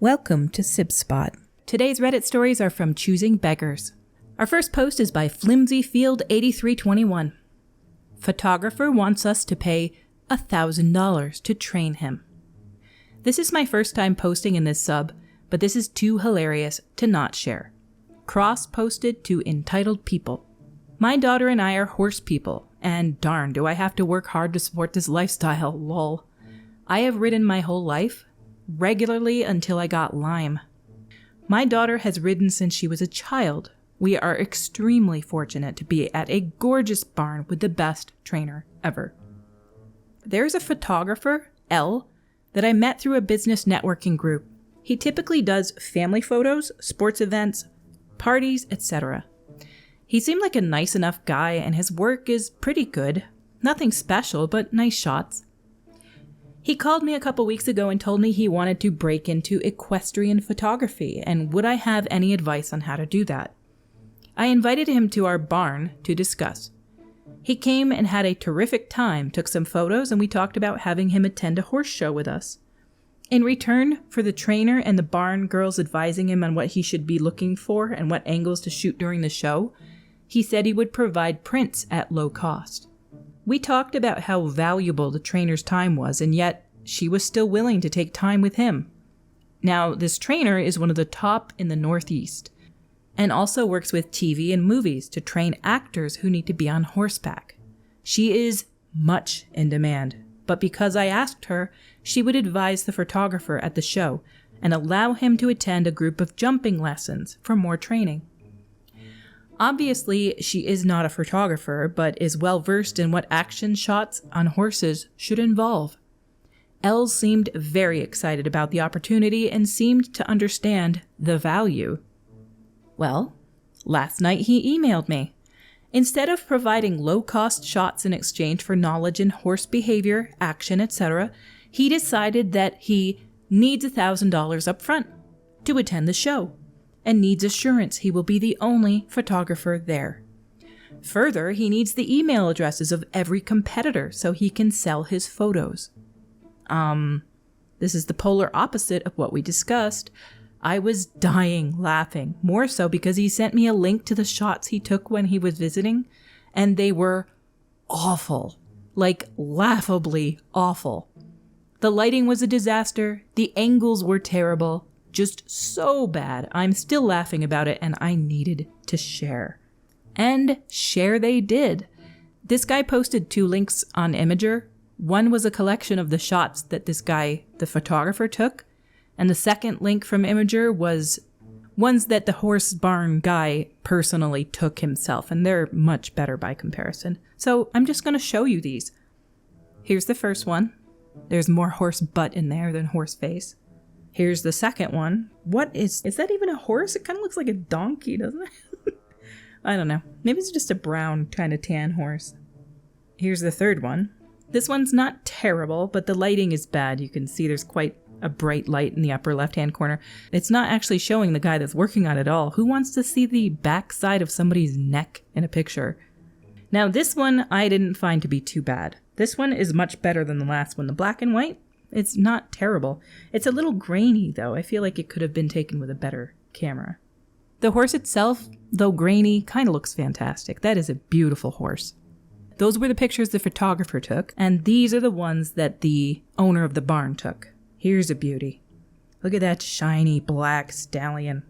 Welcome to Sib Spot. Today's Reddit stories are from ChoosingBeggars. Our first post is by Flimsy Field 8321. Photographer wants us to pay $1,000 to train him. This is my first time posting in this sub, but this is too hilarious to not share. Cross-posted to entitled people. My daughter and I are horse people, and darn, do I have to work hard to support this lifestyle, lol. I have ridden my whole life, regularly until I got Lyme. My daughter has ridden since she was a child. We are extremely fortunate to be at a gorgeous barn with the best trainer ever. There's a photographer, L, that I met through a business networking group. He typically does family photos, sports events, parties, etc. He seemed like a nice enough guy and his work is pretty good. Nothing special, but nice shots. He called me a couple weeks ago and told me he wanted to break into equestrian photography and would I have any advice on how to do that. I invited him to our barn to discuss. He came and had a terrific time, took some photos, and we talked about having him attend a horse show with us. In return for the trainer and the barn girls advising him on what he should be looking for and what angles to shoot during the show, he said he would provide prints at low cost. We talked about how valuable the trainer's time was, and yet she was still willing to take time with him. Now, this trainer is one of the top in the Northeast, and also works with TV and movies to train actors who need to be on horseback. She is much in demand, but because I asked her, she would advise the photographer at the show and allow him to attend a group of jumping lessons for more training. Obviously, she is not a photographer, but is well versed in what action shots on horses should involve. Elle seemed very excited about the opportunity and seemed to understand the value. Well, last night he emailed me. Instead of providing low-cost shots in exchange for knowledge in horse behavior, action, etc., he decided that he needs $1,000 up front to attend the show and needs assurance he will be the only photographer there. Further, he needs the email addresses of every competitor so he can sell his photos. This is the polar opposite of what we discussed. I was dying laughing, more so because he sent me a link to the shots he took when he was visiting, and they were awful, like laughably awful. The lighting was a disaster, the angles were terrible, just so bad. I'm still laughing about it, and I needed to share. And share they did. This guy posted 2 links on Imager. One was a collection of the shots that this guy, the photographer, took, and the second link from Imager was ones that the horse barn guy personally took himself, and they're much better by comparison. So I'm just going to show you these. Here's the first one. There's more horse butt in there than horse face. Here's the second one. What is that even a horse? It kind of looks like a donkey, doesn't it? I don't know. Maybe it's just a brown kind of tan horse. Here's the third one. This one's not terrible, but the lighting is bad. You can see there's quite a bright light in the upper left-hand corner. It's not actually showing the guy that's working on it all. Who wants to see the back side of somebody's neck in a picture? Now, this one I didn't find to be too bad. This one is much better than the last one. The black and white, it's not terrible. It's a little grainy, though. I feel like it could have been taken with a better camera. The horse itself, though grainy, kind of looks fantastic. That is a beautiful horse. Those were the pictures the photographer took, and these are the ones that the owner of the barn took. Here's a beauty. Look at that shiny black stallion.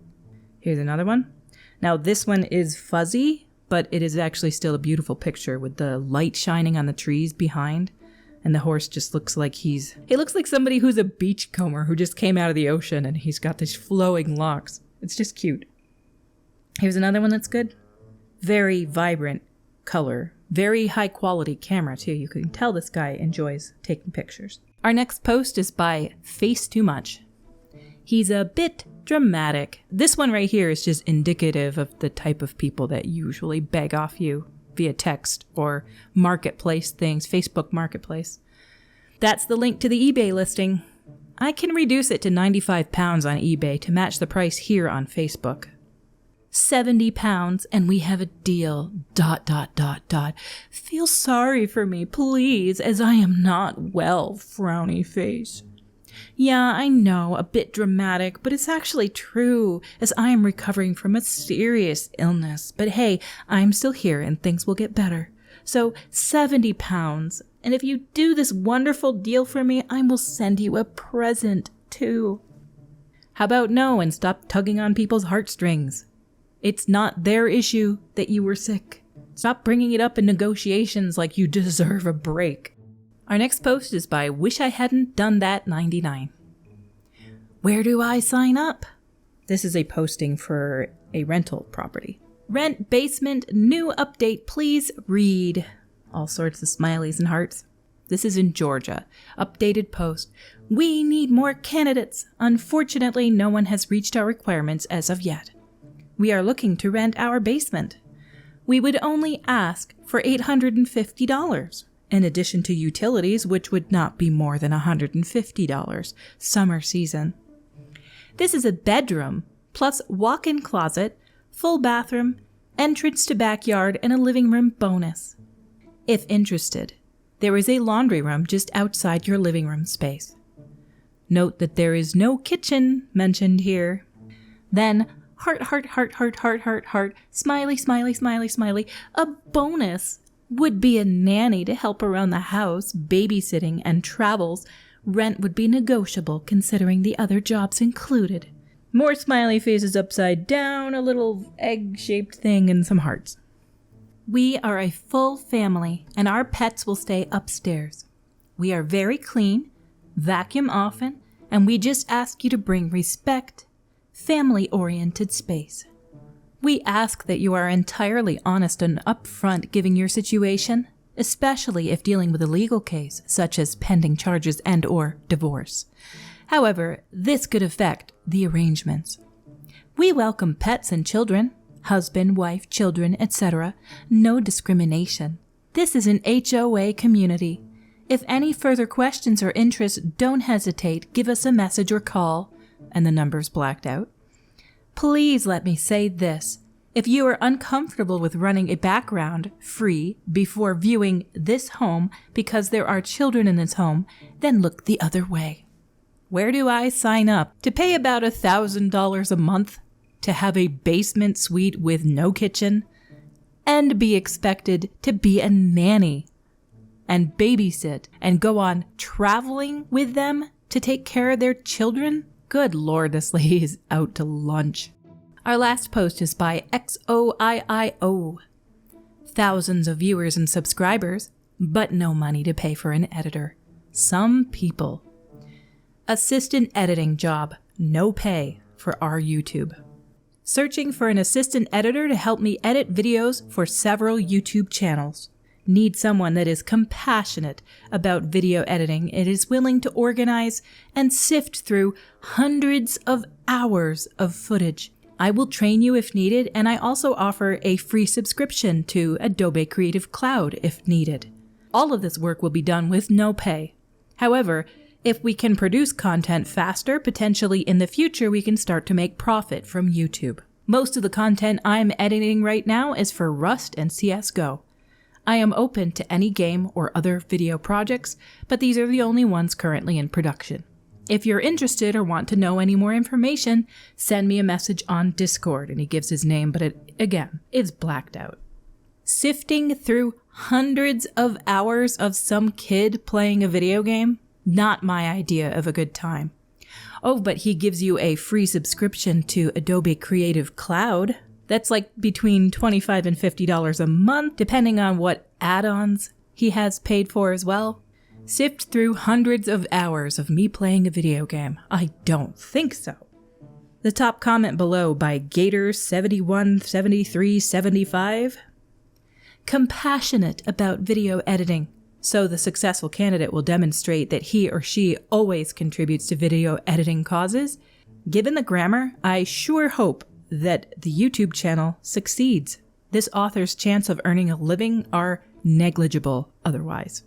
Here's another one. Now this one is fuzzy, but it is actually still a beautiful picture with the light shining on the trees behind. And the horse just looks like he looks like somebody who's a beachcomber who just came out of the ocean and he's got these flowing locks. It's just cute. Here's another one that's good. Very vibrant color. Very high quality camera too. You can tell this guy enjoys taking pictures. Our next post is by Face Too Much. He's a bit dramatic. This one right here is just indicative of the type of people that usually beg off you via text or marketplace things, Facebook Marketplace. That's the link to the eBay listing. I can reduce it to £95 on eBay to match the price here on Facebook. £70 and we have a deal, ... Feel sorry for me, please, as I am not well, frowny face. Yeah, I know, a bit dramatic, but it's actually true, as I am recovering from a serious illness. But hey, I'm still here and things will get better. So, 70 pounds. And if you do this wonderful deal for me, I will send you a present, too. How about no and stop tugging on people's heartstrings? It's not their issue that you were sick. Stop bringing it up in negotiations like you deserve a break. Our next post is by Wish I Hadn't Done That 99. Where do I sign up? This is a posting for a rental property. Rent basement, new update, please read. All sorts of smileys and hearts. This is in Georgia. Updated post. We need more candidates. Unfortunately, no one has reached our requirements as of yet. We are looking to rent our basement. We would only ask for $850, in addition to utilities, which would not be more than $150, summer season. This is a bedroom, plus walk-in closet, full bathroom, entrance to backyard, and a living room bonus. If interested, there is a laundry room just outside your living room space. Note that there is no kitchen mentioned here. Then, heart, heart, heart, heart, heart, heart, heart, smiley, smiley, smiley, smiley. A bonus would be a nanny to help around the house, babysitting, and travels. Rent would be negotiable considering the other jobs included. More smiley faces upside down, a little egg-shaped thing, and some hearts. We are a full family, and our pets will stay upstairs. We are very clean, vacuum often, and we just ask you to bring respect, family-oriented space. We ask that you are entirely honest and upfront giving your situation, especially if dealing with a legal case, such as pending charges and/or divorce. However, this could affect the arrangements. We welcome pets and children, husband, wife, children, etc. No discrimination. This is an HOA community. If any further questions or interests, don't hesitate, give us a message or call, and the number's blacked out. Please let me say this. If you are uncomfortable with running a background free before viewing this home because there are children in this home, then look the other way. Where do I sign up? To pay about $1,000 a month to have a basement suite with no kitchen and be expected to be a nanny and babysit and go on traveling with them to take care of their children? Good Lord, this lady is out to lunch. Our last post is by XOIIO. Thousands of viewers and subscribers, but no money to pay for an editor. Some people. Assistant editing job, no pay for our YouTube. Searching for an assistant editor to help me edit videos for several YouTube channels. Need someone that is compassionate about video editing and is willing to organize and sift through hundreds of hours of footage. I will train you if needed, and I also offer a free subscription to Adobe Creative Cloud if needed. All of this work will be done with no pay. However, if we can produce content faster, potentially in the future we can start to make profit from YouTube. Most of the content I'm editing right now is for Rust and CSGO. I am open to any game or other video projects, but these are the only ones currently in production. If you're interested or want to know any more information, send me a message on Discord, and he gives his name, but it, again, is blacked out. Sifting through hundreds of hours of some kid playing a video game? Not my idea of a good time. Oh, but he gives you a free subscription to Adobe Creative Cloud. That's like between $25 and $50 a month, depending on what add-ons he has paid for as well. Sift through hundreds of hours of me playing a video game. I don't think so. The top comment below by Gator717375. Compassionate about video editing. So the successful candidate will demonstrate that he or she always contributes to video editing causes. Given the grammar, I sure hope that the YouTube channel succeeds. This author's chance of earning a living are negligible otherwise.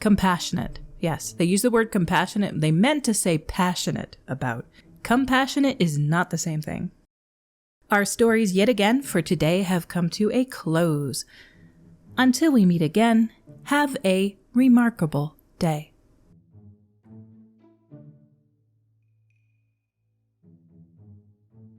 Compassionate. Yes, they use the word compassionate. They meant to say passionate about. Compassionate is not the same thing. Our stories yet again for today have come to a close. Until we meet again, have a remarkable day.